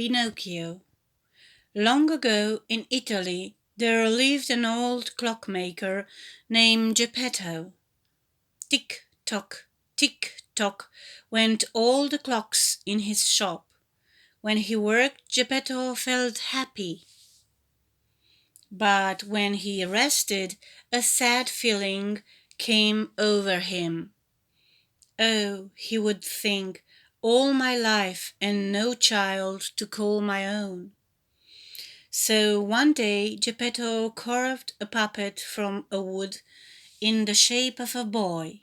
Pinocchio. Long ago in Italy there lived an old clockmaker named Geppetto. Tick tock went all the clocks in his shop. When he worked, Geppetto felt happy. But when he rested, a sad feeling came over him. Oh, he would think, all my life and no child to call my own. So one day Geppetto carved a puppet from a wood in the shape of a boy.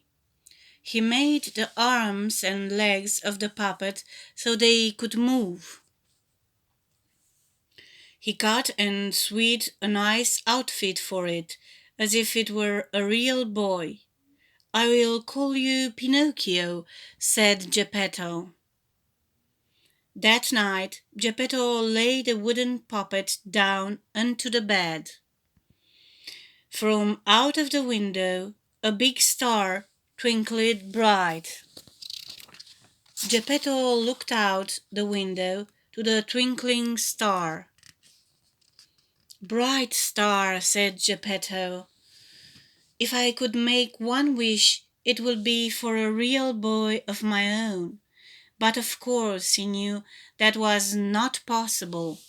He made the arms and legs of the puppet so they could move. He cut and sewed a nice outfit for it, as if it were a real boy. "I will call you Pinocchio," said Geppetto. That night Geppetto laid the wooden puppet down onto the bed. From out of the window a big star twinkled bright. Geppetto looked out the window to the twinkling star. "Bright star," said Geppetto, "if I could make one wish it would be for a real boy of my own." But of course he knew that was not possible.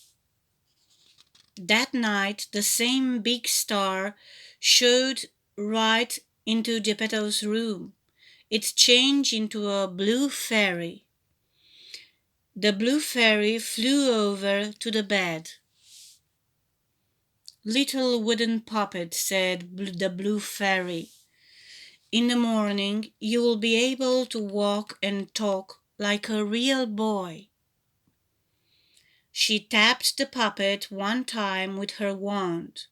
That night the same big star showed right into Geppetto's room. It changed into a blue fairy. The blue fairy flew over to the bed. "Little wooden puppet," said the blue fairy, "in the morning you will be able to walk and talk like a real boy." She tapped the puppet one time with her wand.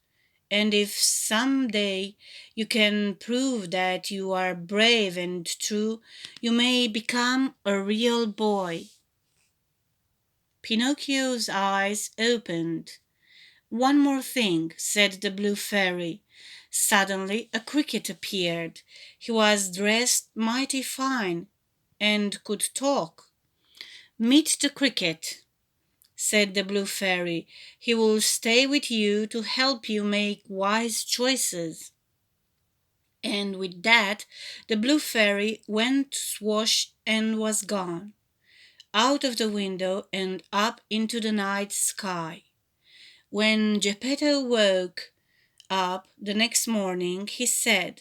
"And if some day you can prove that you are brave and true, you may become a real boy." Pinocchio's eyes opened. "One more thing," said the blue fairy. Suddenly a cricket appeared. He was dressed mighty fine and could talk. "Meet the cricket," said the blue fairy. "He will stay with you to help you make wise choices." And with that the blue fairy went swash and was gone, out of the window and up into the night sky. When Geppetto woke up the next morning, he said,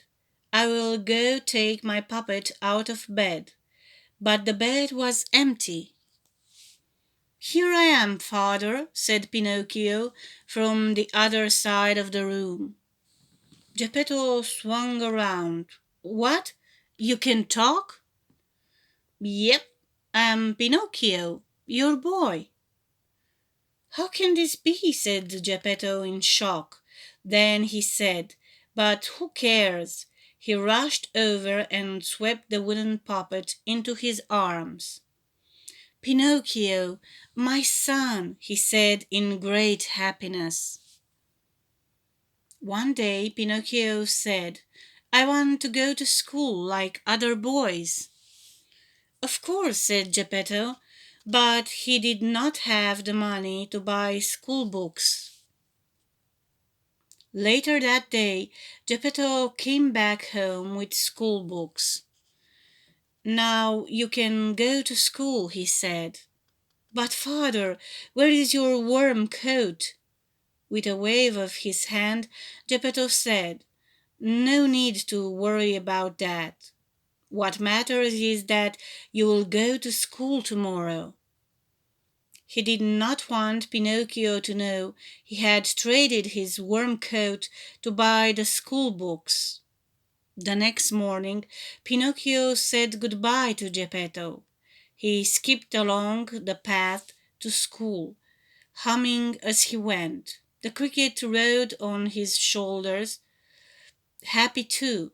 "I will go take my puppet out of bed." But the bed was empty. "Here I am, father," said Pinocchio from the other side of the room. Geppetto swung around. "What? You can talk?" "Yep, I'm Pinocchio, your boy." "How can this be?" said Geppetto in shock. Then he said, "But who cares?" He rushed over and swept the wooden puppet into his arms. "Pinocchio, my son," he said in great happiness. One day Pinocchio said, "I want to go to school like other boys." "Of course," said Geppetto, but he did not have the money to buy school books. Later that day Geppetto came back home with school books. "Now you can go to school," he said. "But father, where is your warm coat?" With a wave of his hand Geppetto said, "No need to worry about that. What matters is that you will go to school tomorrow." He did not want Pinocchio to know he had traded his warm coat to buy the school books. The next morning Pinocchio said goodbye to Geppetto. He skipped along the path to school, humming as he went. The cricket rode on his shoulders, happy too.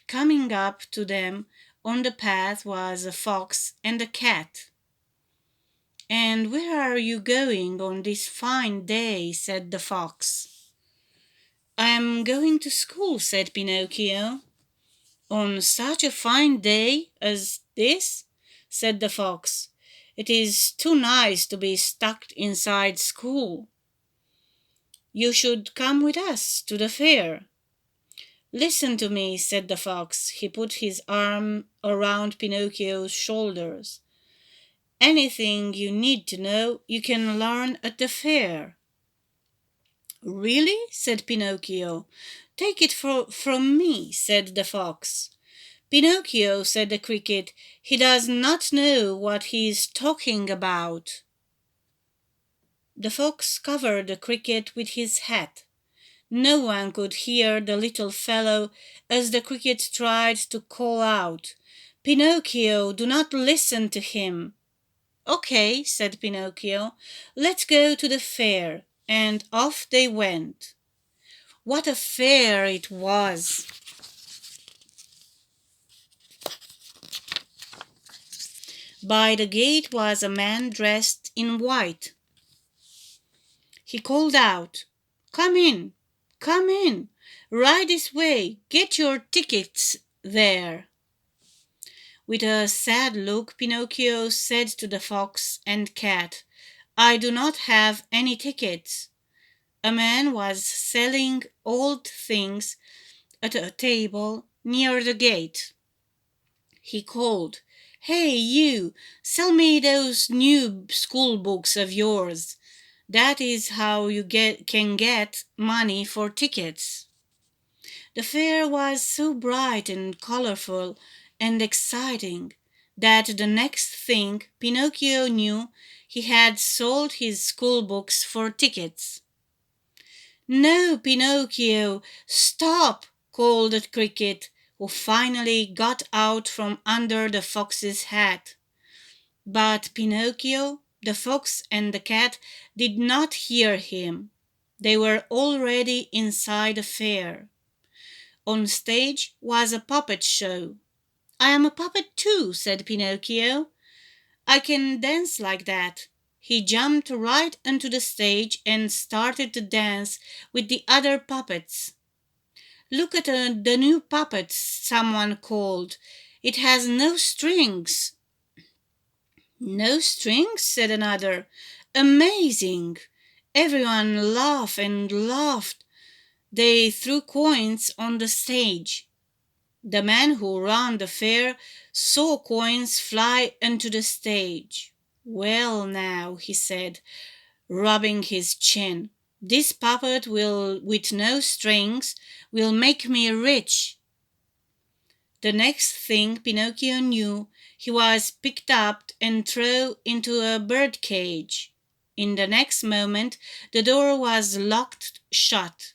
Coming up to them on the path was a fox and a cat. "And where are you going on this fine day?" said the fox. "I am going to school," said Pinocchio. "On such a fine day as this?" said the fox. It is too nice to be stuck inside school. You should come with us to the fair. Listen to me, said the fox. He put his arm around Pinocchio's shoulders. Anything you need to know, you can learn at the fair. Really? Said Pinocchio. Take it from me, said the fox. Pinocchio, said the cricket, he does not know what he is talking about. The fox covered the cricket with his hat. No one could hear the little fellow as the cricket tried to call out, Pinocchio, do not listen to him. Okay, said Pinocchio, let's go to the fair. And off they went. What a fair it was! By the gate was a man dressed in white. He called out, Come in, come in, right this way, get your tickets there. With a sad look, Pinocchio said to the fox and cat, I do not have any tickets. A man was selling old things at a table near the gate. He called, Hey, you, sell me those new school books of yours. That is how you can get money for tickets. The fair was so bright and colorful and exciting that the next thing Pinocchio knew he had sold his school books for tickets. No, Pinocchio, stop, called the cricket, who finally got out from under the fox's hat. But Pinocchio, the fox, and the cat did not hear him. They were already inside the fair. On stage was a puppet show. I am a puppet too, said Pinocchio. I can dance like that. He jumped right onto the stage and started to dance with the other puppets. Look at the new puppet, someone called. It has no strings. No strings, said another. Amazing! Everyone laughed and laughed. They threw coins on the stage. The man who ran the fair saw coins fly onto the stage. Well now, he said, rubbing his chin, this puppet with no strings will make me rich. The next thing Pinocchio knew, he was picked up and thrown into a bird cage. In the next moment, the door was locked shut.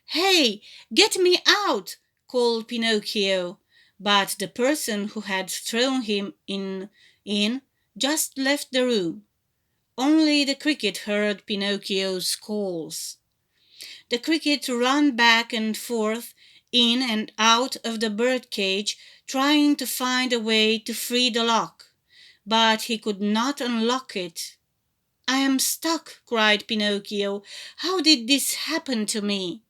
Hey, get me out, called Pinocchio, but the person who had thrown him in just left the room. Only the cricket heard Pinocchio's calls. The cricket ran back and forth, in and out of the birdcage, trying to find a way to free the lock, but he could not unlock it. I am stuck, cried Pinocchio. How did this happen to me?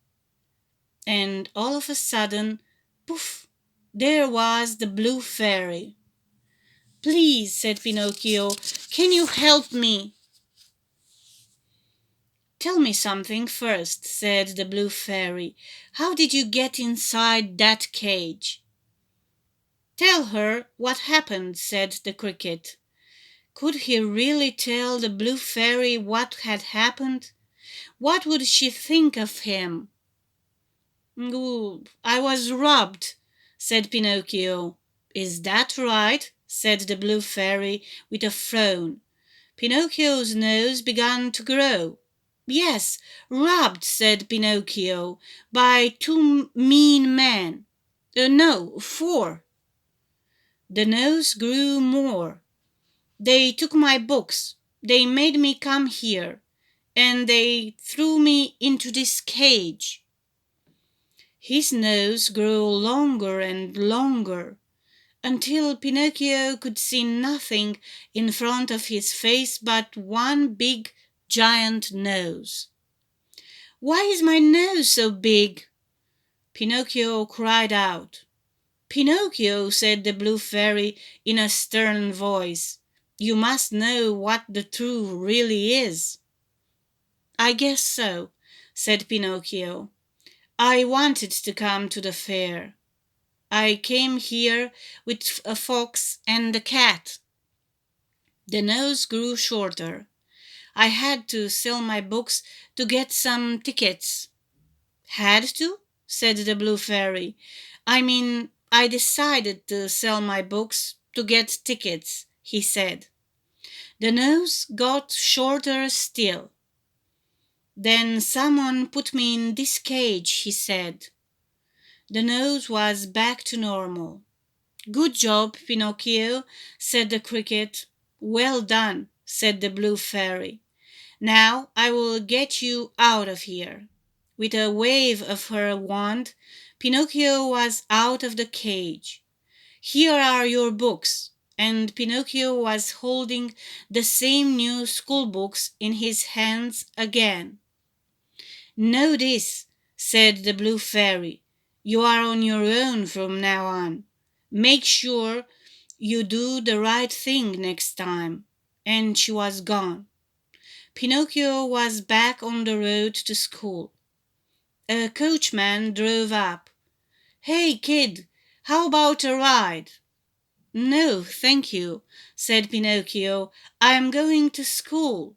And all of a sudden, poof, there was the blue fairy. Please, said Pinocchio, can you help me? Tell me something first, said the blue fairy. How did you get inside that cage? Tell her what happened, said the cricket. Could he really tell the blue fairy what had happened? What would she think of him? Ooh, I was robbed, said Pinocchio. Is that right? Said the blue fairy with a frown. Pinocchio's nose began to grow. Yes, robbed, said Pinocchio, by two mean men. No, 4. The nose grew more. They took my books. They made me come here, and they threw me into this cage. His nose grew longer and longer, until Pinocchio could see nothing in front of his face but one big giant nose. Why is my nose so big? Pinocchio cried out. Pinocchio, said the blue fairy in a stern voice, You must know what the truth really is." "I guess so," said Pinocchio. "I wanted to come to the fair. I came here with a fox and a cat." The nose grew shorter. "I had to sell my books to get some tickets." "Had to?" said the Blue Fairy. "I mean, I decided to sell my books to get tickets," he said. The nose got shorter still. "Then someone put me in this cage," he said. The nose was back to normal. "Good job, Pinocchio," said the cricket. "Well done," said the Blue Fairy. "Now I will get you out of here." With a wave of her wand, Pinocchio was out of the cage. "Here are your books," and Pinocchio was holding the same new school books in his hands again. "Know this," said the Blue Fairy. "You are on your own from now on. Make sure you do the right thing next time." And she was gone. Pinocchio was back on the road to school. A coachman drove up. "Hey, kid, how about a ride?" "No, thank you," said Pinocchio. "I am going to school."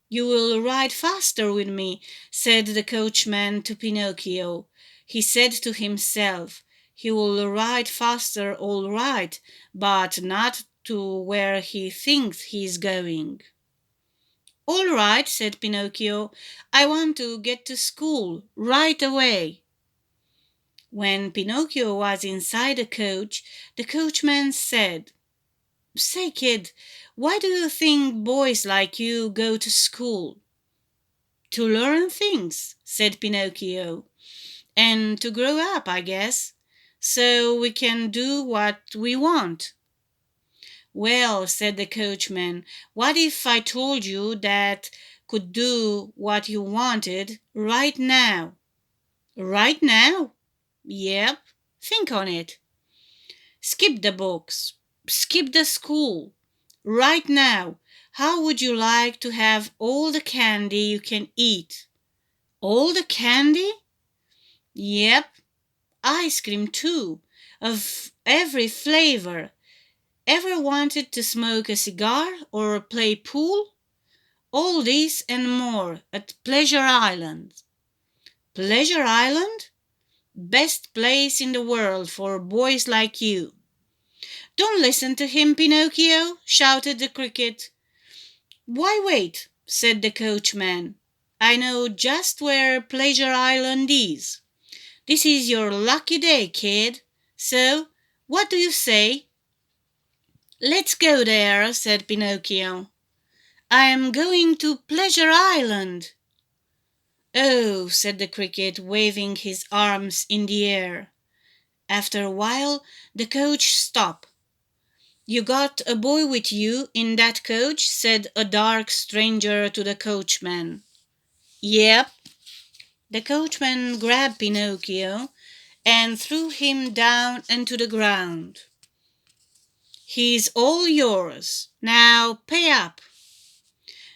"You will ride faster with me," said the coachman to Pinocchio. He said to himself, "He will ride faster all right, but not to where he thinks he is going." "All right," said Pinocchio. "I want to get to school right away." When Pinocchio was inside the coach, the coachman said, "Say, kid, why do you think boys like you go to school?" "To learn things," said Pinocchio, "and to grow up, I guess, so we can do what we want." "Well," said the coachman, "what if I told you that could do what you wanted right now?" "Right now?" "Yep. Think on it. Skip the books. Skip the school. Right now, how would you like to have all the candy you can eat?" "All the candy?" "Yep. Ice cream, too, of every flavor. Ever wanted to smoke a cigar or play pool? All this and more at Pleasure Island." "Pleasure Island? Best place in the world for boys like you." "Don't listen to him, Pinocchio," shouted the cricket. "Why, wait," said the coachman. "I know just where Pleasure Island is. This is your lucky day, kid. So, what do you say?" "Let's go there," said Pinocchio. "I am going to Pleasure Island." "Oh," said the cricket, waving his arms in the air. After a while the coach stopped. "You got a boy with you in that coach?" said a dark stranger to the coachman. "Yep." The coachman grabbed Pinocchio and threw him down onto the ground. "He's all yours. Now pay up."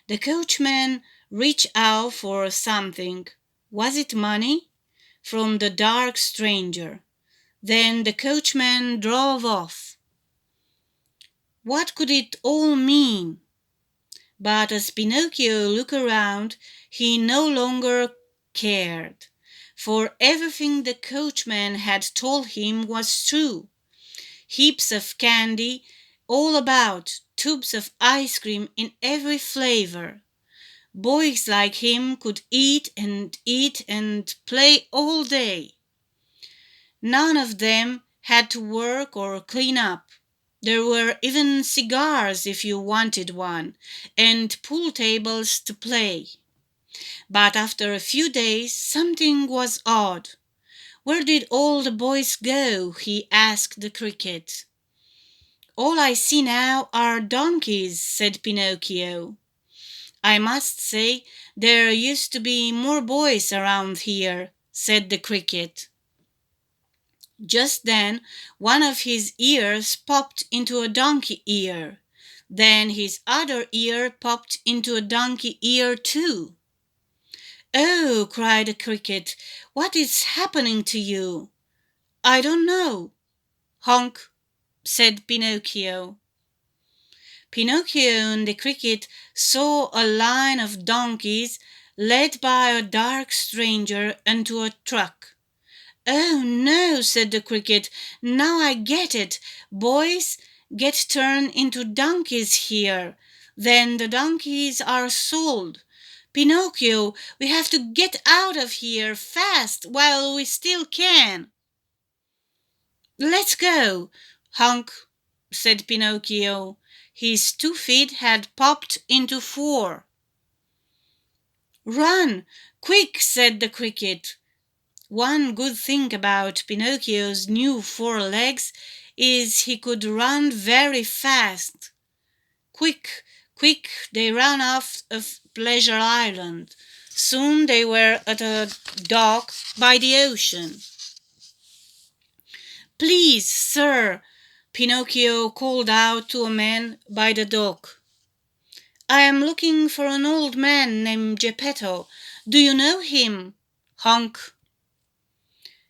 The coachman reached out for something. Was it money? From the dark stranger. Then the coachman drove off. What could it all mean? But as Pinocchio looked around, he no longer cared, for everything the coachman had told him was true. Heaps of candy all about, tubes of ice cream in every flavor. Boys like him could eat and play all day. None of them had to work or clean up. There were even cigars if you wanted one, and pool tables to play. But after a few days something was odd. "Where did all the boys go?" he asked the cricket. "All I see now are donkeys," said Pinocchio. "I must say there used to be more boys around here," said the cricket. Just then one of his ears popped into a donkey ear. Then his other ear popped into a donkey ear too. "Oh!" cried the cricket, "what is happening to you?" "I don't know." "Honk!" said Pinocchio. Pinocchio and the cricket saw a line of donkeys led by a dark stranger into a truck. "Oh no!" said the cricket. "Now I get it. Boys get turned into donkeys here. Then the donkeys are sold. Pinocchio, we have to get out of here fast while we still can." "Let's go." "Honk," said Pinocchio. His 2 feet had popped into 4. "Run, quick," said the cricket. One good thing about Pinocchio's new 4 legs is he could run very fast. Quick, quick, they ran off of Pleasure Island. Soon they were at a dock by the ocean. "Please, sir," Pinocchio called out to a man by the dock. "I am looking for an old man named Geppetto. Do you know him?" "Honk."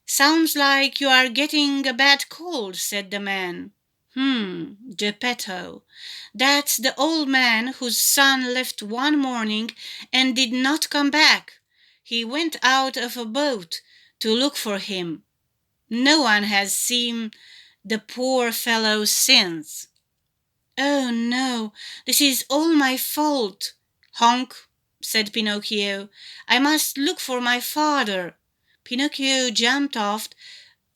"Sounds like you are getting a bad cold," said the man. Geppetto. That's the old man whose son left one morning and did not come back. He went out of a boat to look for him. No one has seen the poor fellow since." "Oh no, this is all my fault." "Honk," said Pinocchio. "I must look for my father." Pinocchio jumped off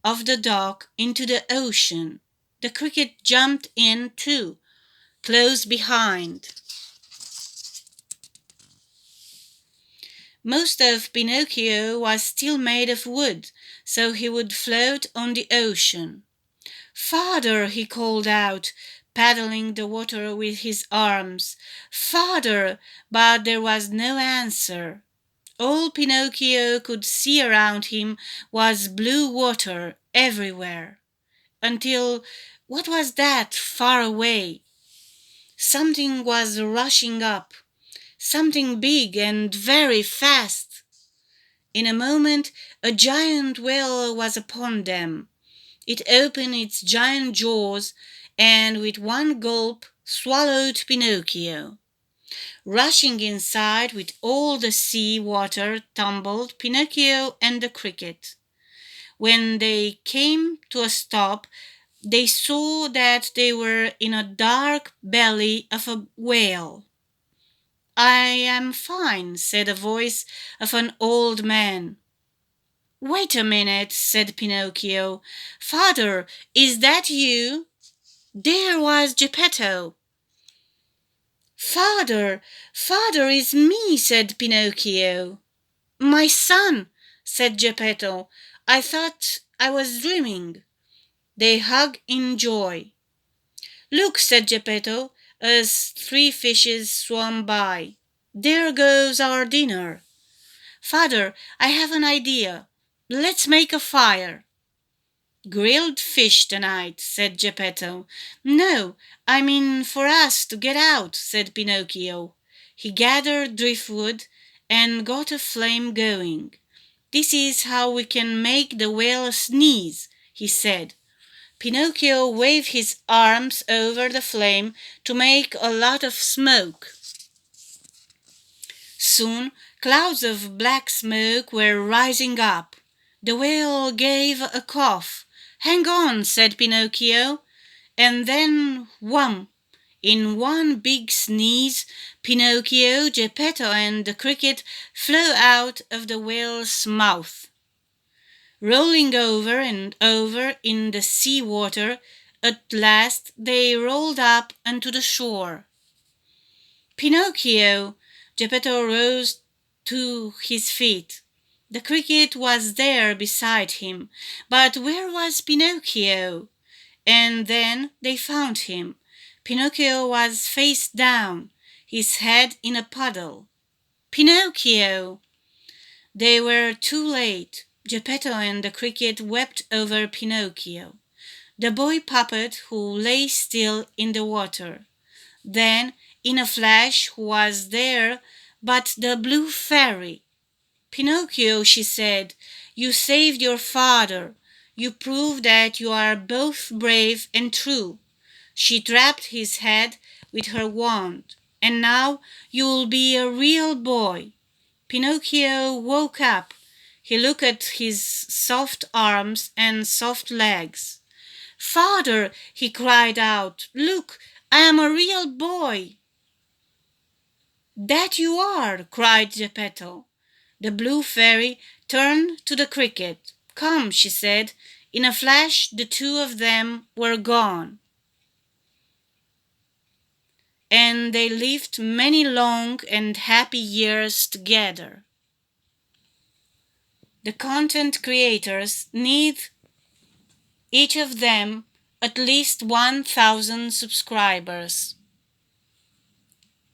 the dock into the ocean. The cricket jumped in too, close behind. Most of Pinocchio was still made of wood, so he would float on the ocean. "Father!" he called out, paddling the water with his arms. "Father!" But there was no answer. All Pinocchio could see around him was blue water everywhere. Until what was that far away? Something was rushing up, something big and very fast. In a moment a giant whale was upon them. It opened its giant jaws and with one gulp swallowed Pinocchio. Rushing inside with all the sea water tumbled Pinocchio and the cricket. When they came to a stop, they saw that they were in a dark belly of a whale. "I am fine," said the voice of an old man. "Wait a minute," said Pinocchio. "Father, is that you?" There was Geppetto. "Father, father, is me," said Pinocchio. "My son," said Geppetto. "I thought I was dreaming." They hugged in joy. "Look," said Geppetto, as 3 fishes swam by. "There goes our dinner." "Father, I have an idea. Let's make a fire." "Grilled fish tonight," said Geppetto. "No, I mean for us to get out," said Pinocchio. He gathered driftwood and got a flame going. "This is how we can make the whale sneeze," he said. Pinocchio waved his arms over the flame to make a lot of smoke. Soon clouds of black smoke were rising up. The whale gave a cough. "Hang on," said Pinocchio. And then wham! In one big sneeze, Pinocchio, Geppetto, and the cricket flew out of the whale's mouth. Rolling over and over in the sea water, at last they rolled up onto the shore. "Pinocchio!" Geppetto rose to his feet. The cricket was there beside him, but where was Pinocchio? And then they found him. Pinocchio was face down, his head in a puddle. "Pinocchio!" They were too late. Geppetto and the cricket wept over Pinocchio, the boy puppet who lay still in the water. Then, in a flash, who was there but the blue fairy? "Pinocchio," she said, "you saved your father. You prove that you are both brave and true." She tapped his head with her wand. "And now you'll be a real boy." Pinocchio woke up. He looked at his soft arms and soft legs. "Father," he cried out, "look, I am a real boy." "That you are!" cried Geppetto. The blue fairy turned to the cricket. "Come," she said. In a flash the two of them were gone. And they lived many long and happy years together. The content creators need each of them at least 1,000 subscribers.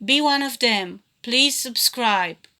Be one of them. Please subscribe.